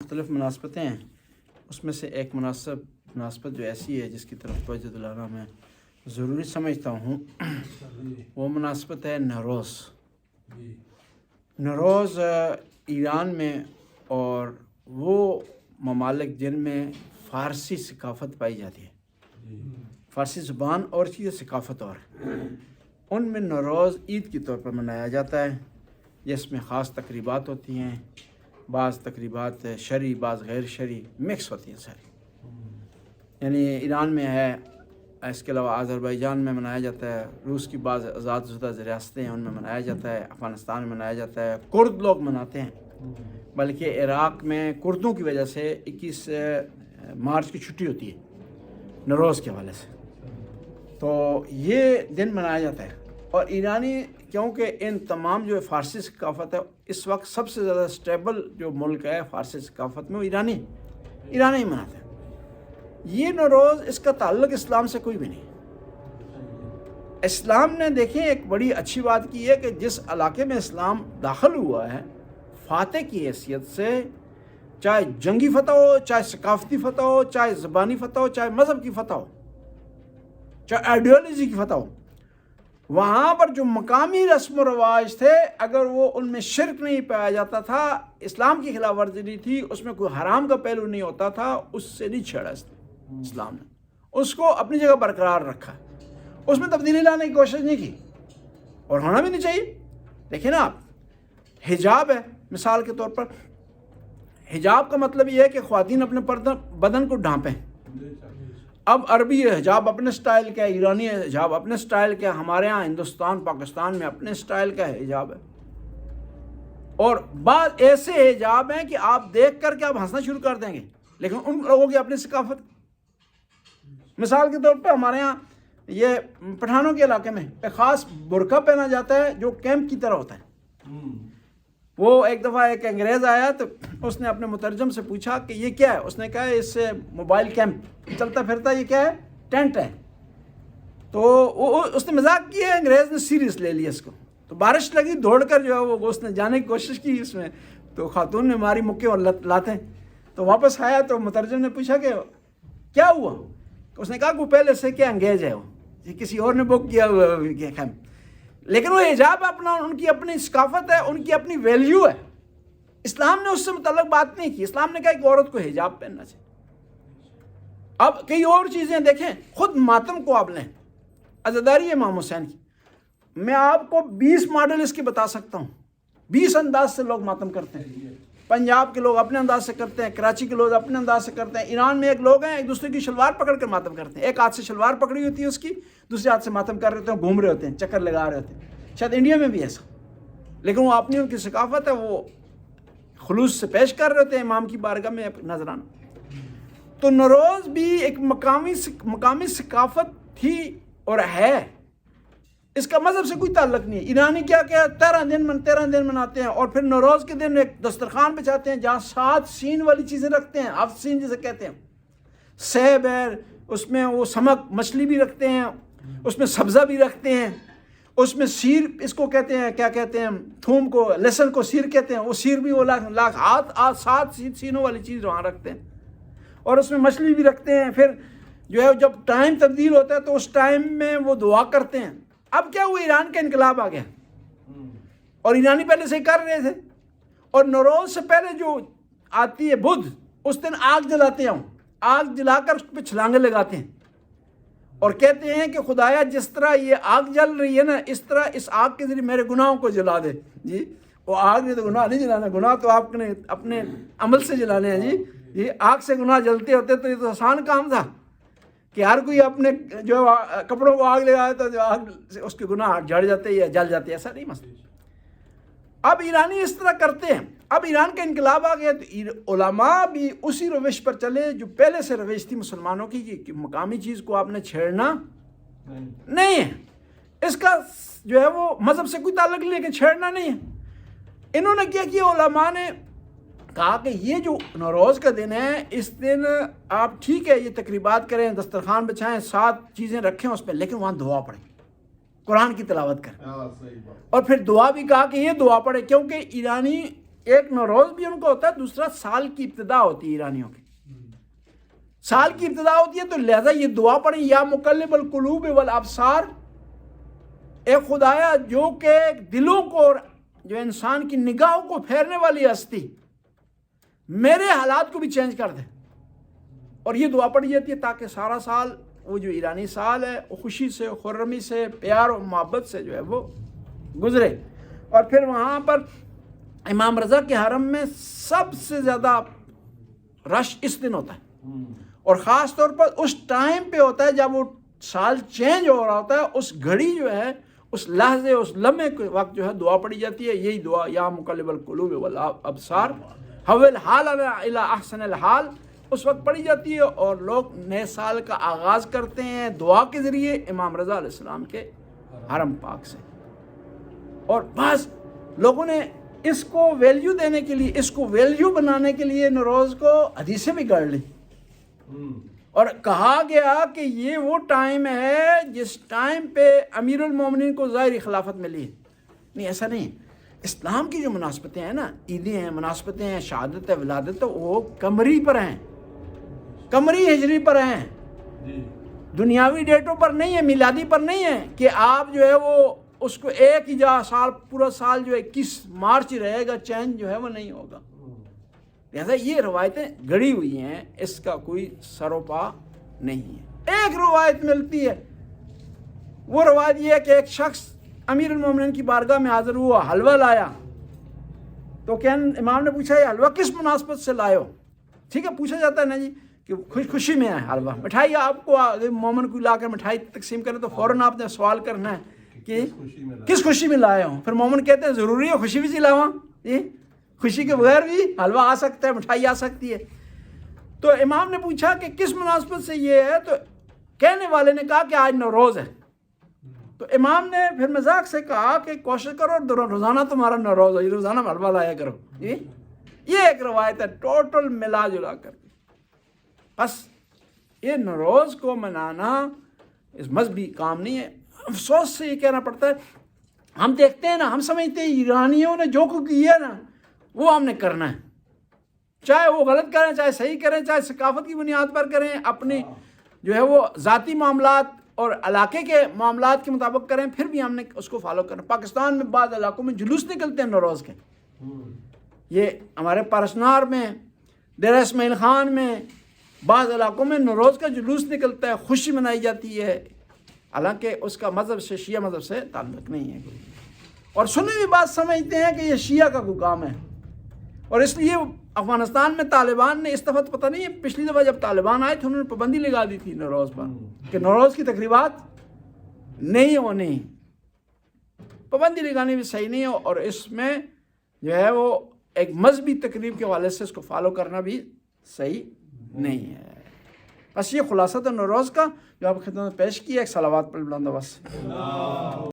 مختلف مناسبتیں ہیں، اس میں سے ایک مناسبت جو ایسی ہے جس کی طرف توجہ دلانا میں ضروری سمجھتا ہوں، وہ مناسبت ہے نوروز۔ نوروز ایران میں اور وہ ممالک جن میں فارسی ثقافت پائی جاتی ہے، فارسی زبان اور چیز ثقافت اور ان میں نوروز عید کے طور پر منایا جاتا ہے، جس میں خاص تقریبات ہوتی ہیں، بعض تقریبات شرعی بعض غیر شرعی مکس ہوتی ہیں ساری۔ یعنی ایران میں ہے، اس کے علاوہ آذربائیجان میں منایا جاتا ہے، روس کی بعض آزاد شدہ ریاستیں ہیں ان میں منایا جاتا ہے، افغانستان میں منایا جاتا ہے، کرد لوگ مناتے ہیں، بلکہ عراق میں کردوں کی وجہ سے 21 مارچ کی چھٹی ہوتی ہے نوروز کے حوالے سے، تو یہ دن منایا جاتا ہے۔ اور ایرانی کیونکہ ان تمام جو فارسی ثقافت ہے، اس وقت سب سے زیادہ سٹیبل جو ملک ہے فارسی ثقافت میں وہ ایرانی ہی مناتے ہیں۔ یہ نوروز اس کا تعلق اسلام سے کوئی بھی نہیں۔ اسلام نے دیکھیں ایک بڑی اچھی بات کی ہے کہ جس علاقے میں اسلام داخل ہوا ہے، فاتح کی حیثیت سے، چاہے جنگی فتح ہو، چاہے ثقافتی فتح ہو، چاہے زبانی فتح ہو، چاہے مذہب کی فتح ہو، چاہے آئیڈیالوجی کی فتح ہو، وہاں پر جو مقامی رسم و رواج تھے، اگر وہ ان میں شرک نہیں پایا جاتا تھا، اسلام کی خلاف ورزی نہیں تھی، اس میں کوئی حرام کا پہلو نہیں ہوتا تھا، اس سے نہیں چھیڑا اسلام نے، اس کو اپنی جگہ برقرار رکھا، اس میں تبدیلی لانے کی کوشش نہیں کی، اور ہونا بھی نہیں چاہیے۔ دیکھیں نا، آپ حجاب ہے مثال کے طور پر، حجاب کا مطلب یہ ہے کہ خواتین اپنے بدن کو ڈھانپیں۔ اب عربی حجاب اپنے سٹائل کا ہے، ایرانی حجاب اپنے سٹائل کا ہے، ہمارے ہاں ہندوستان پاکستان میں اپنے سٹائل کا حجاب ہے، اور بعض ایسے حجاب ہیں کہ آپ دیکھ کر کے آپ ہنسنا شروع کر دیں گے، لیکن ان لوگوں کی اپنی ثقافت۔ مثال کے طور پہ ہمارے ہاں یہ پٹھانوں کے علاقے میں ایک خاص برقع پہنا جاتا ہے جو کیمپ کی طرح ہوتا ہے۔ وہ ایک دفعہ ایک انگریز آیا تو اس نے اپنے مترجم سے پوچھا کہ یہ کیا ہے، اس نے کہا اس سے موبائل کیمپ چلتا پھرتا، یہ کیا ہے، ٹینٹ ہے۔ تو اس نے مذاق کیا، انگریز نے سیریس لے لیا اس کو، تو بارش لگی، دوڑ کر جو ہے وہ اس نے جانے کی کوشش کی اس میں، تو خاتون نے ماری مکے اور لاتیں، تو واپس آیا تو مترجم نے پوچھا کہ کیا ہوا، اس نے کہا کہ پہلے سے کیا انگیز ہے، وہ کسی اور نے بک کیا ہوا خیم، لیکن وہ حجاب اپنا، ان کی اپنی ثقافت ہے، ان کی اپنی ویلیو ہے۔ اسلام نے اس سے متعلق بات نہیں کی، اسلام نے کہا کہ عورت کو حجاب پہننا چاہیے۔ اب کئی اور چیزیں دیکھیں، خود ماتم کو آپ لیں، عزاداری امام حسین کی، میں آپ کو 20 ماڈل اس کی بتا سکتا ہوں، 20 انداز سے لوگ ماتم کرتے ہیں۔ پنجاب کے لوگ اپنے انداز سے کرتے ہیں، کراچی کے لوگ اپنے انداز سے کرتے ہیں، ایران میں ایک لوگ ہیں ایک دوسرے کی شلوار پکڑ کر ماتم کرتے ہیں، ایک ہاتھ سے شلوار پکڑی ہوتی ہے اس کی، دوسرے ہاتھ سے ماتم کر رہے ہوتے ہیں، گھوم رہے ہوتے ہیں، چکر لگا رہے ہوتے ہیں، شاید انڈیا میں بھی ایسا، لیکن وہ اپنی ان کی ثقافت ہے، وہ خلوص سے پیش کر رہے ہوتے ہیں امام کی بارگاہ میں نذرانہ۔ تو نوروز بھی ایک مقامی ثقافت تھی اور ہے، اس کا مذہب سے کوئی تعلق نہیں ہے۔ ایرانی کیا 13 دن مناتے ہیں، اور پھر نوروز کے دن ایک دسترخوان بچھاتے ہیں جہاں 7 سین والی چیزیں رکھتے ہیں، 7 سین جسے کہتے ہیں، سیب ہے، اس میں وہ سمک مچھلی بھی رکھتے ہیں، اس میں سبزہ بھی رکھتے ہیں، اس میں سیر اس کو کہتے ہیں، کیا کہتے ہیں، تھوم کو، لہسن کو سیر کہتے ہیں، وہ سیر بھی وہ 7 سینوں والی چیز وہاں رکھتے ہیں، اور اس میں مچھلی بھی رکھتے ہیں۔ پھر جو ہے جب ٹائم تبدیل ہوتا ہے تو اس ٹائم میں وہ دعا کرتے ہیں۔ اب کیا وہ ایران کا انقلاب آ گیا، اور ایرانی پہلے سے ہی کر رہے تھے، اور نوروز سے پہلے جو آتی ہے بدھ، اس دن آگ جلاتے ہیں، آگ جلا کر اس پہ چھلانگیں لگاتے ہیں، اور کہتے ہیں کہ خدایا جس طرح یہ آگ جل رہی ہے نا، اس طرح اس آگ کے ذریعے میرے گناہوں کو جلا دے۔ جی وہ آگ نے تو گناہ نہیں جلانا، گناہ تو آپ نے اپنے عمل سے جلانے ہیں۔ جی آگ سے گناہ جلتے ہوتے تو یہ تو آسان کام تھا کہ ہر کوئی اپنے جو کپڑوں کو آگ لگایا تو جو آگ سے اس کے گناہ جڑ جاتے یا جل جاتے، ایسا نہیں مسئلہ۔ اب ایرانی اس طرح کرتے ہیں، اب ایران کا انقلاب آ گیا تو علماء بھی اسی روش پر چلے جو پہلے سے روش تھی مسلمانوں کی کہ مقامی چیز کو آپ نے چھیڑنا نہیں ہے، اس کا جو ہے وہ مذہب سے کوئی تعلق نہیں، لیکن چھیڑنا نہیں ہے۔ انہوں نے کیا کیا، علماء نے کہا کہ یہ جو نوروز کا دن ہے، اس دن آپ ٹھیک ہے یہ تقریبات کریں، دسترخوان بچھائیں، 7 چیزیں رکھیں اس پہ، لیکن وہاں دعا پڑھیں، قرآن کی تلاوت کریں، اور پھر دعا بھی کہا کہ یہ دعا پڑھے، کیونکہ ایرانی ایک نوروز بھی ان کو ہوتا ہے، دوسرا سال کی ابتدا ہوتی ہے ایرانیوں کی، سال کی ابتدا ہوتی ہے، تو لہذا یہ دعا پڑھیں، یا مقلب القلوب والابصار، اے خدایا جو کہ دلوں کو، جو انسان کی نگاہوں کو پھیرنے والی ہستی، میرے حالات کو بھی چینج کر دے. اور یہ دعا پڑھی جاتی ہے تاکہ سارا سال، وہ جو ایرانی سال ہے، وہ خوشی سے، خرمی سے، پیار و محبت سے جو ہے وہ گزرے. اور پھر وہاں پر امام رضا کے حرم میں سب سے زیادہ رش اس دن ہوتا ہے، اور خاص طور پر اس ٹائم پہ ہوتا ہے جب وہ سال چینج ہو رہا ہوتا ہے. اس گھڑی جو ہے، اس لحظے، اس لمحے کے وقت جو ہے دعا پڑھی جاتی ہے. یہی دعا یا مقلب القلوب والابصار حول حالنا الی احسن الحال اس وقت پڑھی جاتی ہے، اور لوگ نئے سال کا آغاز کرتے ہیں دعا کے ذریعے امام رضا علیہ السلام کے حرم پاک سے. اور بعض لوگوں نے اس کو ویلیو دینے کے لیے، اس کو ویلیو بنانے کے لیے نوروز کو حدیثیں بھی گڑھ لی، اور کہا گیا کہ یہ وہ ٹائم ہے جس ٹائم پہ امیر المومنین کو ظاہری خلافت ملی ہے. نہیں، ایسا نہیں. اسلام کی جو مناسبتیں ہیں نا، عیدیں ہیں، مناسبتیں ہیں، شہادت ہے، ولادت ہے، وہ قمری پر ہیں، قمری ہجری پر ہیں، دنیاوی ڈیٹوں پر نہیں ہے، میلادی پر نہیں ہے کہ آپ جو ہے وہ اس کو ایک ہی سال، پورا سال جو ہے 21 مارچ رہے گا، چینج جو ہے وہ نہیں ہوگا. لہذا یہ روایتیں گڑی ہوئی ہیں، اس کا کوئی سروپا نہیں ہے. ایک روایت ملتی ہے، وہ روایت یہ ہے کہ ایک شخص امیر المومنین کی بارگاہ میں حاضر ہوا، حلوہ لایا. تو امام نے پوچھا، یہ حلوہ کس مناسبت سے لائے ہو؟ ٹھیک ہے، پوچھا جاتا ہے نا جی کہ خوشی میں ہے حلوہ. مٹھائی آپ کو مومن کو لا کر مٹھائی تقسیم کریں تو فوراً آپ نے سوال کرنا ہے کہ کس خوشی میں لائے ہوں. پھر مومن کہتے ہیں ضروری ہے خوشی بھی لاواں؟ خوشی کے بغیر بھی حلوہ آ سکتا ہے، مٹھائی آ سکتی ہے. تو امام نے پوچھا کہ کس مناسبت سے یہ ہے؟ تو کہنے والے نے کہا کہ آج نوروز ہے. تو امام نے پھر مذاق سے کہا کہ کوشش کرو روزانہ تمہارا نوروز ہو، روزانہ حلوہ لایا کرو. یہ ایک روایت ہے ٹوٹل ملا جلا کر. بس یہ نوروز کو منانا اس مذہبی کام نہیں ہے. افسوس سے یہ کہنا پڑتا ہے، ہم دیکھتے ہیں نا، ہم سمجھتے ہیں ایرانیوں نے جو کچھ کیا نا وہ ہم نے کرنا ہے، چاہے وہ غلط کریں، چاہے صحیح کریں، چاہے ثقافت کی بنیاد پر کریں، اپنی جو ہے وہ ذاتی معاملات اور علاقے کے معاملات کے مطابق کریں، پھر بھی ہم نے اس کو فالو کرنا. پاکستان میں بعض علاقوں میں جلوس نکلتے ہیں نوروز کے. یہ ہمارے پارسنار میں، ڈیرہ اسماعیل خان میں، بعض علاقوں میں نوروز کا جلوس نکلتا ہے، خوشی منائی جاتی ہے، حالانکہ اس کا مذہب سے، شیعہ مذہب سے تعلق نہیں ہے. اور سنی بھی بات سمجھتے ہیں کہ یہ شیعہ کا کوئی کام ہے. اور اس لیے افغانستان میں طالبان نے اس دفعہ تو پتہ نہیں ہے، پچھلی دفعہ جب طالبان آئے تھے انہوں نے پابندی لگا دی تھی نوروز پر کہ نوروز کی تقریبات نہیں ہونی. پابندی لگانے بھی صحیح نہیں ہے، اور اس میں جو ہے وہ ایک مذہبی تقریب کے حوالے سے اس کو فالو کرنا بھی صحیح نہیں ہے. بس یہ خلاصہ تھا نوروز کا جو آپ خدمت میں پیش کیا. ایک صلوات پر بلند آواز سے